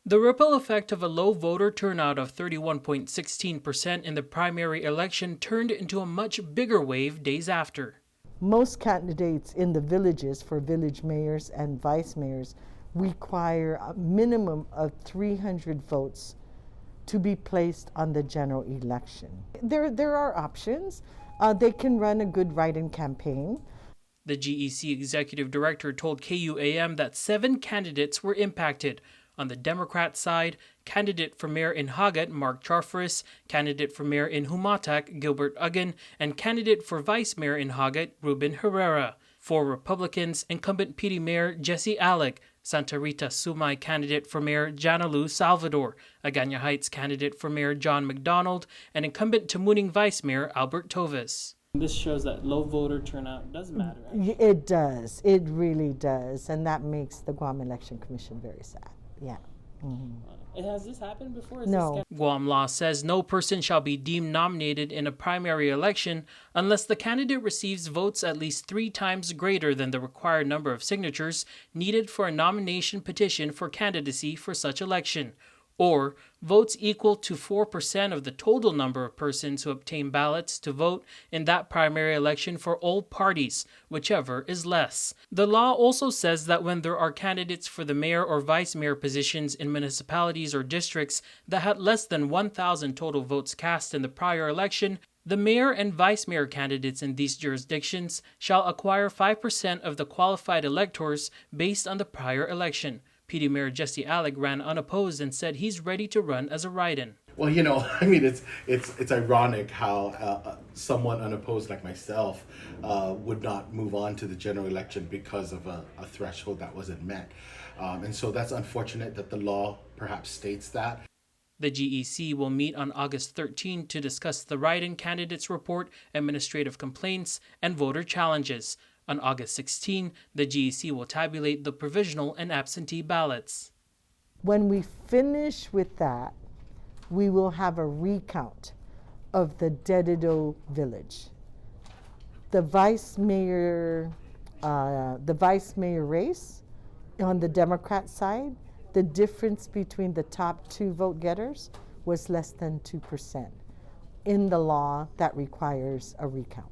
The ripple effect of a low voter turnout of 31.16% in the primary election turned into a much bigger wave days after. Most candidates in the villages for village mayors and vice mayors require a minimum of 300 votes to be placed on the general election. There are options. They can run a good write-in campaign. The GEC executive director told KUAM that 7 candidates were impacted. On the Democrat side, candidate for mayor in Hagat, Mark Charfaris, candidate for mayor in Humatak, Gilbert Uggan, and candidate for vice mayor in Hagat, Ruben Herrera. For Republicans, incumbent PD Mayor Jesse Alec, Santa Rita Sumay candidate for mayor Janalu Salvador, Agana Heights candidate for mayor John McDonald, and incumbent Tamuning vice mayor Albert Tovis. This shows that low voter turnout does matter. Actually. It does. It really does. And that makes the Guam Election Commission very sad. Yeah. Mm-hmm. Has this happened before? No. Guam law says no person shall be deemed nominated in a primary election unless the candidate receives votes at least 3 times greater than the required number of signatures needed for a nomination petition for candidacy for such election, or votes equal to 4% of the total number of persons who obtain ballots to vote in that primary election for all parties, whichever is less. The law also says that when there are candidates for the mayor or vice mayor positions in municipalities or districts that had less than 1,000 total votes cast in the prior election, the mayor and vice mayor candidates in these jurisdictions shall acquire 5% of the qualified electors based on the prior election. PD Mayor Jesse Alec ran unopposed and said he's ready to run as a write-in. Well, you know, I mean, it's ironic how someone unopposed like myself would not move on to the general election because of a threshold that wasn't met. And so that's unfortunate that the law perhaps states that. The GEC will meet on August 13 to discuss the write-in candidates report, administrative complaints, and voter challenges. On August 16, the GEC will tabulate the provisional and absentee ballots. When we finish with that, we will have a recount of the Dedido village. The vice mayor race on the Democrat side, the difference between the top 2 vote getters was less than 2%. In the law, that requires a recount.